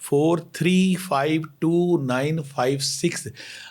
4352956।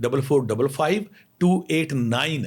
4455289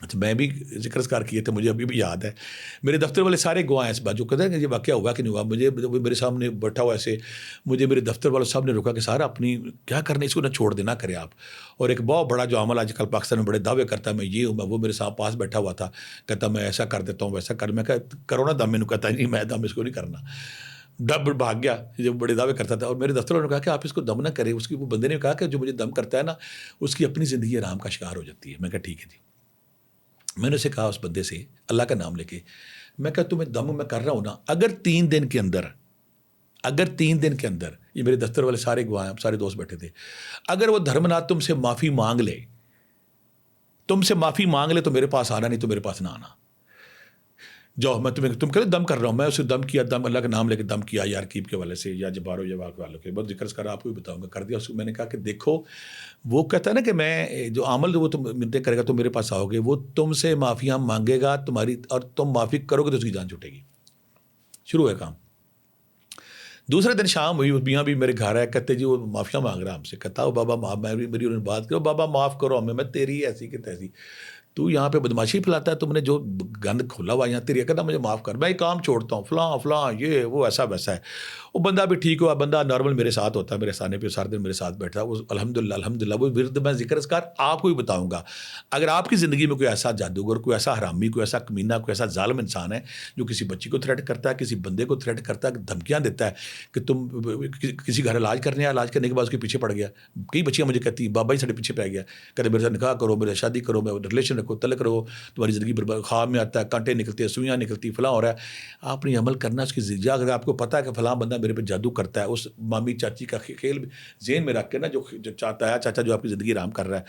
اچھا میں بھی ذکر اذکار کیے تھے، مجھے ابھی بھی یاد ہے، میرے دفتر والے سارے گواہ ہیں اس بات جو کہتے ہیں کہ یہ واقعہ ہوا کہ نہیں ہوا. مجھے میرے سامنے بیٹھا ہوا ایسے، مجھے میرے دفتر والے صاحب نے روکا کہ سارا اپنی کیا کرنا اس کو نہ چھوڑ دینا کرے آپ. اور ایک بہت بڑا جو عمل آج کل پاکستان میں بڑے دعوے کرتا ہے میں یہ ہوں میں وہ، میرے ساتھ پاس بیٹھا ہوا تھا، کہتا میں ایسا کر دیتا ہوں ویسا کر. میں کہا کرو نا دم. میں نے کہتا نہیں میں دم اس کو نہیں کرنا. ڈب بھاگ گیا جب بڑے دعوے کرتا تھا. اور میرے دفتر والوں نے کہا کہ آپ اس کو دم نہ کریں. اس کی وہ بندے نے کہا کہ جو مجھے دم کرتا ہے نا اس کی اپنی زندگی آرام کا شکار ہو جاتی ہے. میں کہا ٹھیک ہے جی. میں نے اسے کہا اس بندے سے اللہ کا نام لے کے، میں کہا تمہیں دم میں کر رہا ہوں نا، اگر 3 دن کے اندر یہ میرے دفتر والے سارے گواہ ہیں، سارے دوست بیٹھے تھے، اگر وہ دھرم ناتھ تم سے معافی مانگ لے تو میرے پاس آنا، نہیں تو میرے پاس نہ آنا. جاؤ میں تم کہتے دم کر رہا ہوں. میں اسے دم کیا، دم اللہ کا نام لے کے دم کیا یار کیپ کے والے سے یا جبارو یا واقع والوں کے، بہت ذکر کر آپ کو بھی بتاؤں گا. کر دیا اس کو. میں نے کہا کہ دیکھو وہ کہتا ہے نا کہ میں جو عمل وہ تم منتیں کرے گا تو میرے پاس آؤ گے، وہ تم سے معافیاں مانگے گا تمہاری، اور تم معافی کرو گے تو اس کی جان چھوٹے گی. شروع ہے کام. دوسرے دن شام ہوئی، میاں بھی میرے گھر آئے، کہتے جی وہ معافیاں مانگ رہا ہم سے. کہتا ہو بابا معاف، میں میری انہوں نے بات کرو بابا معاف کرو ہمیں، میں تیری ایسی کہ تیسی، تو یہاں پہ بدماشی پھیلاتا ہے، تم نے جو گند کھولا ہوا یہاں تیری، کہتا مجھے معاف کر، میں یہ کام چھوڑتا ہوں فلاں یہ وہ ایسا ویسا ہے. وہ بندہ بھی ٹھیک ہوا، بندہ نارمل میرے ساتھ ہوتا ہے، میرے سانے پہ سارے دن میرے ساتھ بیٹھا. وہ الحمدللہ وہ ورد میں ذکر اذکار آپ کو بھی بتاؤں گا. اگر آپ کی زندگی میں کوئی ایسا جادوگر، کوئی ایسا حرامی، کوئی ایسا کمینہ، کوئی ایسا ظالم انسان ہے جو کسی بچی کو تھریٹ کرتا ہے، کسی بندے کو تھریٹ کرتا ہے، دھمکیاں دیتا ہے کہ تم کسی گھر علاج کرنے آیا، علاج کرنے کے بعد اس کے پیچھے پڑ گیا. کئی بچیاں مجھے کہتی ہیں بابا جی سارے پیچھے پہ گیا، کہتے میرے ساتھ نکاح کرو، میرے شادی کرو، میں ریلیشن رکھو، تلک رہو، تمہاری زندگی برباد، خواب میں آتا ہے کانٹے نکلتے ہیں، سوئیاں نکلتی، فلاں ہو رہا ہے. آپ نے عمل کرنا اس کی زجا. اگر آپ کو پتا ہے کہ فلاں بندہ میرے پہ جادو کرتا ہے، اس مامی چاچی کا کھیل ذہن میں رکھ کے نا، جو چاہتا ہے چاچا جو آپ کی زندگی آرام کر رہا ہے،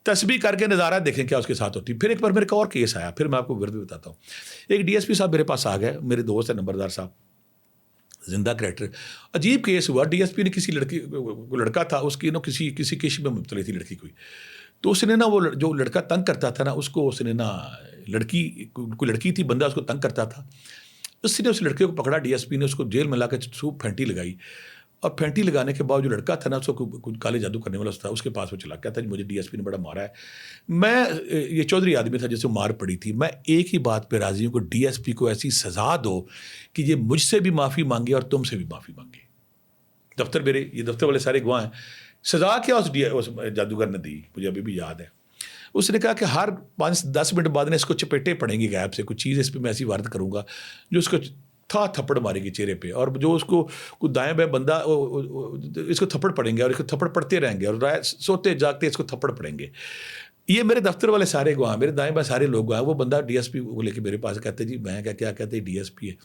تسبیح کر کے نظارہ دیکھیں کیا اس کے ساتھ ہوتی. پھر ایک بار میرے کو اور کیس آیا، پھر میں آپ کو ورد بتاتا ہوں. ایک ڈی ایس پی صاحب میرے پاس آ گئے، میرے دوست ہیں نمبردار صاحب، زندہ کریکٹر. عجیب کیس ہوا. ڈی ایس پی نے کسی لڑکی کو، لڑکا تھا اس کی نا کسی کیس میں مبتلا تھی لڑکی کوئی، تو اس نے نا وہ جو لڑکا تنگ کرتا تھا نا اس کو، اس نے نا کوئی لڑکی تھی، بندہ اس کو تنگ کرتا تھا، اس نے اس لڑکے کو پکڑا. ڈی ایس پی نے اس کو جیل میں لا کے خوب پھینٹی لگائی، اور پھینٹی لگانے کے بعد جو لڑکا تھا نا اس کو کچھ کالے جادو کرنے والا تھا، اس کے پاس وہ چلا گیا تھا. مجھے ڈی ایس پی نے بڑا مارا ہے. میں یہ چودھری آدمی تھا جس سے مار پڑی تھی. میں ایک ہی بات پہ راضی ہوں کہ ڈی ایس پی کو ایسی سزا دو کہ یہ مجھ سے بھی معافی مانگے اور تم سے بھی معافی مانگے. دفتر میرے یہ دفتر والے سارے گواہ ہیں. سزا کیا اس جادوگر نے دی مجھے ابھی بھی یاد ہے. اس نے کہا کہ ہر 5-10 منٹ بعد نے اس کو چپیٹے پڑیں گے غائب سے، کچھ چیز اس پہ میں ایسی وارد کروں گا جو اس کو تھپڑ مارے گی چہرے پہ، اور جو اس کو کوئی دائیں بائیں بندہ اس کو تھپڑ پڑیں گے، اور اس کو تھپڑ پڑتے رہیں گے، اور سوتے جاگتے اس کو تھپڑ پڑیں گے. یہ میرے دفتر والے سارے گواہ، میرے دائیں بائیں سارے لوگ گواہ. وہ بندہ ڈی ایس پی کو لے کے میرے پاس کہتے جی میں کیا کہتے ڈی ایس پی ہے،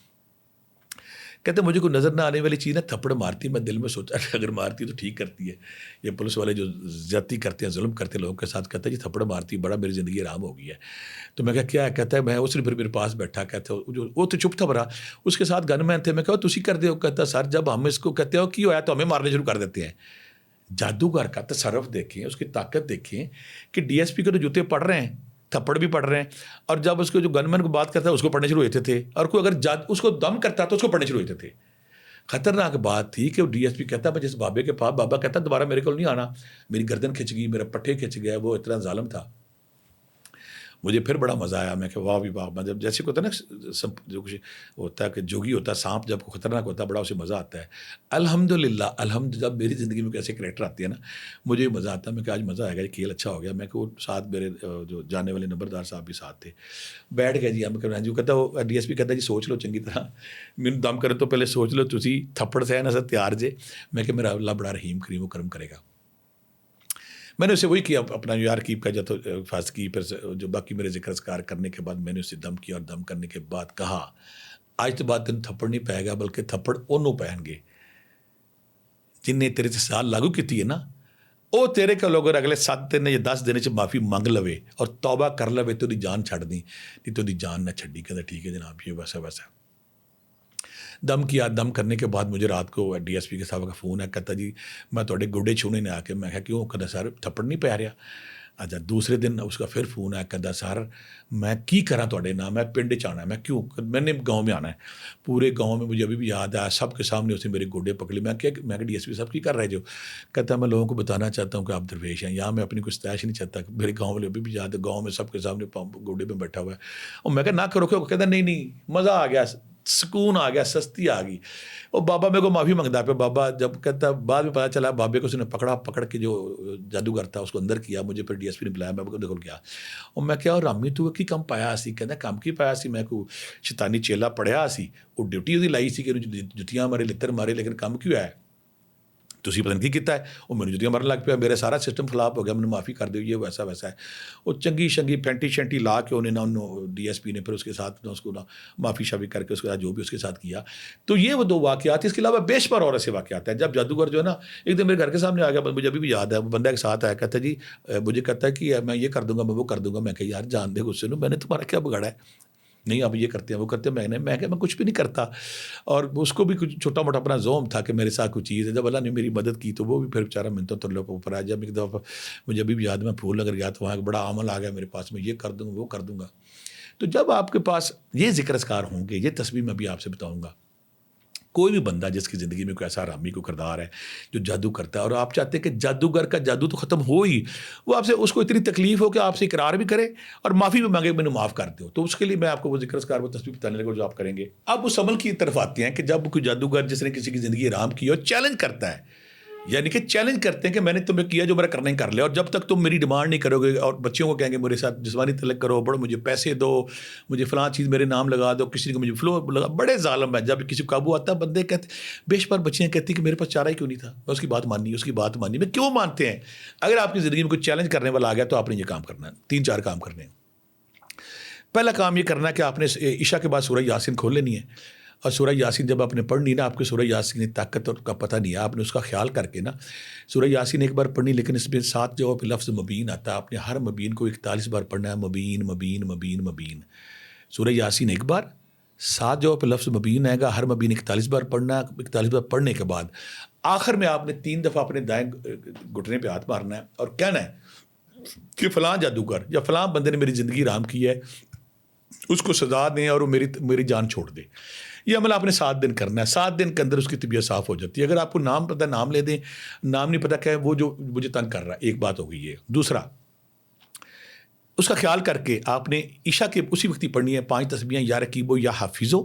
کہتے مجھے کوئی نظر نہ آنے والی چیز نا تھپڑ مارتی. میں دل میں سوچا کہ اگر مارتی تو ٹھیک کرتی ہے. یہ پولیس والے جو زیادتی کرتے ہیں، ظلم کرتے ہیں لوگوں کے ساتھ، کہتا ہے جی تھپڑ مارتی بڑا میری زندگی آرام ہو گئی ہے. تو میں کہا کیا ہے، کہتا ہے میں، اس نے پھر میرے پاس بیٹھا، کہتا ہے وہ تو چپ تھا بڑا، اس کے ساتھ گن مین تھے. میں کہا تسی کر دے ہو، کہتا سر جب ہم اس کو کہتے ہو کی ہوا تو ہمیں مارنے شروع کر دیتے ہیں. جادوگر کا تصرف دیکھیں، اس کی طاقت دیکھیں کہ ڈی ایس پی کے تو جوتے پڑ رہے ہیں، تھپڑ بھی پڑ رہے ہیں، اور جب اس کو جو گن مین کو بات کرتا ہے اس کو پڑھنے شروع ہوتے تھے، اور کوئی اگر اس کو دم کرتا تو اس کو پڑھنے شروع ہوتے تھے. خطرناک بات تھی کہ ڈی ایس پی کہتا میں جس بابے کے پاس، بابا کہتا دوبارہ میرے کو نہیں آنا، میری گردن کھچ گئی، میرا پٹھے کھچ گیا. وہ اتنا ظالم تھا. مجھے پھر بڑا مزہ آیا. میں کہ واہ بھی واہ. مطلب جیسے کو ہوتا ہے نا جو کچھ ہوتا ہے کہ جوگی ہوتا ہے، سانپ جب خطرناک ہوتا ہے بڑا اسے مزہ آتا ہے. الحمدللہ جب میری زندگی میں ایسے کریکٹر آتے ہیں نا مجھے مزہ آتا ہے. میں کہ آج مزہ آئے گا، یہ کھیل اچھا ہو گیا. میں کہ وہ ساتھ میرے جو جانے والے نمبردار صاحب بھی ساتھ تھے. بیٹھ گئے جی ہم جو کہتا وہ ڈی ایس پی کہتا جی سوچ لو چنگی طرح، مینوں دم کرے تو پہلے سوچ لو تسی تھپڑ سے ہے نا سر تیار جے. میں کہ میرا اللہ بڑا رحیم کریم و کرم کرے گا. میں نے اسے وہی کیا اپنا یار کیپ کا جب فاس کی. پھر جو باقی میرے ذکر اذکار کرنے کے بعد میں نے اسے دم کیا، اور دم کرنے کے بعد کہا آج تو بات تین تھپڑ نہیں پائے گا بلکہ تھپڑ انہوں پہن گے جن نے تیرے سے سال لاگو کی ہے نا، وہ تیرے کا لوگ اگلے 7 دن یا 10 دن معافی مانگ لوے اور توبہ کر لوے تو دی جان چھڑ دی، نہیں تو دی جان نہ چھڑی. کہتا ٹھیک ہے جناب، یہ ویسا دم کیا. دم کرنے کے بعد مجھے رات کو ڈی ایس پی کے صاحب کا فون ہے، کہتا جی میں تھوڑے گوڈے چھونے نے آ کے. میں کہا کیوں؟ کہتا سر تھپڑ نہیں پی رہا. اچھا دوسرے دن اس کا پھر فون آیا, کہتا سر میں کی کرا تھوڑے نام, میں پنڈ چ آنا, میں کیوں, میں نے گاؤں میں آنا ہے. پورے گاؤں میں مجھے ابھی بھی یاد آیا, سب کے سامنے اس نے میرے گوڈے پکڑ لی. میں کہ ڈی ایس پی صاحب کی کر رہے جو, کہتا میں لوگوں کو بتانا چاہتا ہوں کہ آپ درویش ہیں, یہاں میں اپنی کوئی ستائش نہیں چاہتا, میرے گاؤں والے ابھی بھی یاد ہے, گاؤں میں سب کے سامنے گوڈے پہ بیٹھا ہوا ہے. اور میں کہا نہ کرو, کہتا نہیں مزہ آ گیا, سکون آ گیا, سستی آ گئی. اور بابا میرے کو معافی مانگتا ہے. پہ بابا جب کہتا بعد میں پتا چلا بابے کو اس نے پکڑ کے جو جادوگر تھا اس کو اندر کیا, مجھے پھر ڈی ایس پی نے بلایا, میں کو دیکھو کیا. اور میں کیا, اور رامی تو کی کم پایا سی, کہتا کم کی پایا سی, میں کو شیطانی چیلا پڑھیا سی, وہ ڈیوٹی ਉਹਦੀ ਲਾਈ ਸੀ کہ جتیاں مارے لتر مارے, لیکن کم کیوں ہے تسی پتہ نہیں کی کیتا ہے. وہ میری جتیاں مارن لگ پیا, میرا سارا سسٹم خلاف ہو گیا, میں معافی کر دو, یہ ویسا ہے. وہ چنگی شنگی پینٹی شینٹی لا کے انہیں نہ ڈی ایس پی نے پھر اس کے ساتھ اس کو نہ معافی شافی کر کے اس کے ساتھ جو بھی اس کے ساتھ کیا. تو یہ وہ 2 واقعات, اس کے علاوہ بے شمار اور ایسے واقعات ہیں. جب جادوگر جو ہے نا ایک دن میرے گھر کے سامنے آ گیا, مجھے ابھی بھی یاد ہے, بندہ کے ساتھ آیا, کہتا جی مجھے کہتا ہے کہ میں یہ کر دوں گا, میں وہ کر دوں گا. میں کہ یار جان دے غصے میں نے تمہارا کیا بگاڑا ہے, نہیں آپ یہ کرتے ہیں وہ کرتے ہیں. میں کہ میں کچھ بھی نہیں کرتا. اور اس کو بھی کچھ چھوٹا موٹا اپنا زوم تھا کہ میرے ساتھ کچھ چیز ہے. جب اللہ نے میری مدد کی تو وہ بھی پھر بیچارہ منتوں تر لوگ اوپر آیا. جب ایک دفعہ مجھے ابھی بھی یاد, میں پھول نگر گیا تو وہاں ایک بڑا عمل آ گیا میرے پاس, میں یہ کر دوں گا وہ کر دوں گا. تو جب آپ کے پاس یہ ذکر اذکار ہوں گے, یہ تصویر میں بھی آپ سے بتاؤں گا, کوئی بھی بندہ جس کی زندگی میں کوئی ایسا حرامی کو کردار ہے جو جادو کرتا ہے, اور آپ چاہتے ہیں کہ جادوگر کا جادو تو ختم ہو ہی, وہ آپ سے اس کو اتنی تکلیف ہو کہ آپ سے اقرار بھی کرے اور معافی بھی مانگے, میں نے معاف کر دو. تو اس کے لیے میں آپ کو وہ ذکر اذکار وہ تصویر بتانے لگا جو آپ کریں گے. اب اس عمل کی طرف آتے ہیں کہ جب کوئی جادوگر جس نے کسی کی زندگی حرام کی اور چیلنج کرتا ہے, یعنی کہ چیلنج کرتے ہیں کہ میں نے تمہیں کیا جو میرا کرنا ہی کر لیا, اور جب تک تم میری ڈیمانڈ نہیں کرو گے, اور بچوں کو کہیں گے میرے ساتھ جسمانی تعلق کرو, بڑے مجھے پیسے دو, مجھے فلاں چیز میرے نام لگا دو, کسی کو مجھے فلو لگا, بڑے ظالم ہے. جب کسی کو قابو آتا ہے بندے کہتے, بے شمار بچیاں کہتی کہ میرے پاس چارہ ہی کیوں نہیں تھا, میں اس کی بات مانی, اس کی بات مانی. میں کیوں مانتے ہیں؟ اگر آپ کی زندگی میں کوئی چیلنج کرنے والا آ گیا تو آپ نے یہ کام کرنا ہے, 3-4 کام کرنے ہیں. پہلا کام یہ کرنا ہے کہ آپ نے عشاء کے بعد سورہ یاسین کھول لینی ہے, اور سورہ یاسین جب آپ نے پڑھنی نا, آپ کو سورہ یاسین کی طاقت کا پتہ نہیں ہے, آپ نے اس کا خیال کر کے نا سورہ یاسین ایک بار پڑھنی, لیکن اس میں 7 جگہوں پہ لفظ مبین آتا ہے, آپ نے ہر مبین کو 41 بار پڑھنا ہے, مبین مبین مبین مبین. سورہ یاسین ایک بار, 7 جگہوں پہ لفظ مبین آئے گا, ہر مبین 41 بار پڑھنا ہے. 41 بار پڑھنے کے بعد آخر میں آپ نے 3 دفعہ اپنے دائیں گھٹنے پہ ہاتھ مارنا ہے اور کہنا ہے کہ فلاں جادوگر یا فلاں بندے نے میری زندگی حرام کی ہے, اس کو سزا دیں اور وہ میری جان چھوڑ دے. یہ عمل آپ نے 7 دن کرنا ہے. 7 دن کے اندر اس کی طبیعت صاف ہو جاتی ہے. اگر آپ کو نام پتہ نام لے دیں, نام نہیں پتہ کہ وہ جو مجھے تنگ کر رہا ہے, ایک بات ہو گئی ہے. دوسرا, اس کا خیال کر کے آپ نے عشاء کے اسی وقت ہی پڑھنی ہے 5 تسبیحاں یا رقیبو یا حافظو,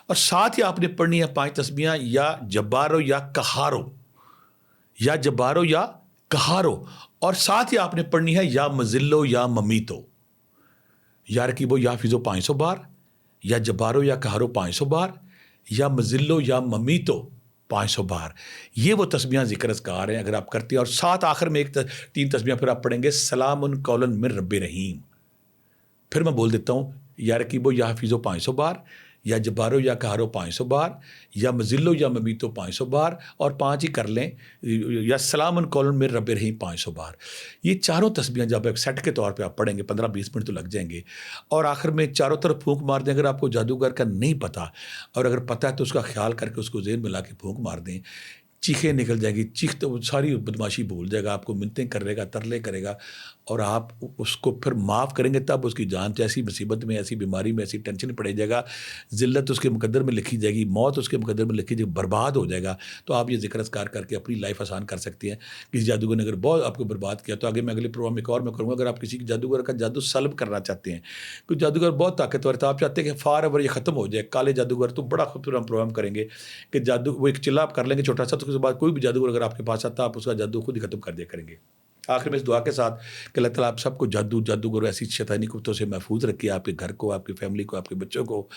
اور ساتھ ہی آپ نے پڑھنی ہے 5 تسبیحاں یا جبارو یا کہارو, یا جبارو یا کہارو, اور ساتھ ہی آپ نے پڑھنی ہے یا مزلو یا ممیتو. یا رقیبو یا حافظو 500 بار, یا جبارو یا کہارو 500 بار, یا مزلو یا ممیتو 500 بار. یہ وہ تسبیحاں ذکر اذکار ہیں اگر آپ کرتے ہیں. اور ساتھ آخر میں 3 تسبیحاں پھر آپ پڑھیں گے سلام قولا من رب رحیم. پھر میں بول دیتا ہوں, یا رقیبو یا حافظو 500 بار, یا جبارو یا کہارو 500 بار, یا مزلو یا ممیتو 500 بار, اور 5 ہی کر لیں یا سلام قولا من رب رحیم 500 بار. یہ چاروں تسبیحاں جب ایک سیٹ کے طور پہ آپ پڑھیں گے 15-20 منٹ تو لگ جائیں گے, اور آخر میں چاروں طرف پھونک مار دیں. اگر آپ کو جادوگر کا نہیں پتہ, اور اگر پتہ ہے تو اس کا خیال کر کے اس کو ذہن میں لا کے پھونک مار دیں, چیخیں نکل جائیں گی. چیخ تو ساری بدماشی بھول جائے گا, آپ کو منتیں کرے گا, ترلے کرے گا, اور آپ اس کو پھر معاف کریں گے تب اس کی جان ایسی مصیبت میں, ایسی بیماری میں, ایسی ٹینشن پڑے جائے گا, ذلت اس کے مقدر میں لکھی جائے گی, موت اس کے مقدر میں لکھی جائے گی, برباد ہو جائے گا. تو آپ یہ ذکر اذکار کر کے اپنی لائف آسان کر سکتے ہیں. کسی جادوگر نے اگر بہت آپ کو برباد کیا تو آگے میں اگلے پروگرام میں ایک اور میں کروں گا. اگر آپ کسی جادوگر کا جادو سلب کرنا چاہتے ہیں, کوئی جادوگر بہت طاقتور ہے تو آپ چاہتے ہیں کہ فار ایور یہ ختم ہو جائے, کالے جادوگر, تو بڑا خوبصورت ہم پروگرام کریں گے کہ جادو وہ ایک چلا آپ کر لیں گے چھوٹا سا, تو اس کے بعد کوئی بھی جادوگر اگر آپ کے پاس آتا آپ اس کا جادو خود ہی ختم کر دیا کریں گے. آخر میں اس دعا کے ساتھ کہ اللہ تعالیٰ آپ سب کو جادوگر ایسی شیطانی قوتوں سے محفوظ رکھیے, آپ کے گھر کو, آپ کی فیملی کو, آپ کے بچوں کو.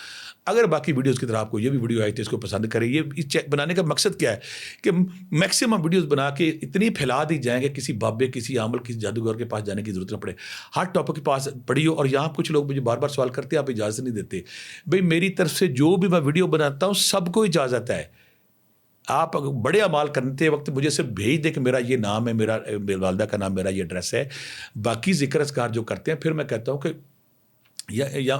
اگر باقی ویڈیوز کی طرح آپ کو یہ بھی ویڈیو آئی تھی اس کو پسند کریں. یہ اس بنانے کا مقصد کیا ہے کہ میکسیمم ویڈیوز بنا کے اتنی پھیلا دی جائیں کہ کسی بابے, کسی عامل, کسی جادوگر کے پاس جانے کی ضرورت نہ پڑے. ہر ٹاپک کے پاس پڑھی ہو. اور یہاں کچھ لوگ مجھے بار بار سوال کرتے ہیں, آپ اجازت نہیں دیتے. بھئی میری طرف سے جو بھی میں ویڈیو بناتا ہوں سب کو اجازت ہے. آپ بڑے اعمال کرتے وقت مجھے صرف بھیج دیں کہ میرا یہ نام ہے, میرا والدہ کا نام, میرا یہ ایڈریس ہے. باقی ذکر اذکار جو کرتے ہیں پھر میں کہتا ہوں کہ یا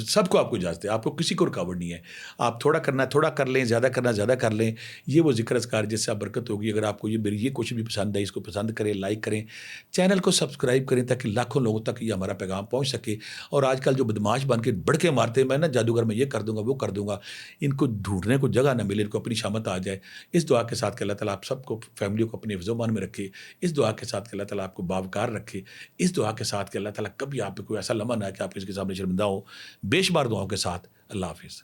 سب کو آپ کو اجازت ہے، آپ کو کسی کو رکاوٹ نہیں ہے، آپ تھوڑا کرنا تھوڑا کر لیں، زیادہ کرنا زیادہ کر لیں، یہ وہ ذکر اذکار جس سے آپ برکت ہوگی۔ اگر آپ کو یہ میری یہ کوشش بھی پسند ہے، اس کو پسند کریں، لائک کریں، چینل کو سبسکرائب کریں تاکہ لاکھوں لوگوں تک یہ ہمارا پیغام پہنچ سکے۔ اور آج کل جو بدماش بن کے بڑکے مارتے ہیں، میں نا جادوگر میں یہ کر دوں گا وہ کر دوں گا، ان کو ڈھونڈنے کو جگہ نہ ملے، ان کو اپنی شامت آ جائے۔ اس دعا کے ساتھ کہ اللہ تعالیٰ آپ سب کو فیملی کو اپنے حفظ و امان میں رکھے، اس دعا کے ساتھ کہ اللہ تعالیٰ آپ کو باوقار رکھے، اس دعا کے ساتھ کہ اللہ تعالیٰ کبھی آپ پہ کوئی ایسا لمحہ نہ آئے کہ آپ کسی کے سامنے شرمندہ ہو۔ بے شمار دعاؤں کے ساتھ اللہ حافظ۔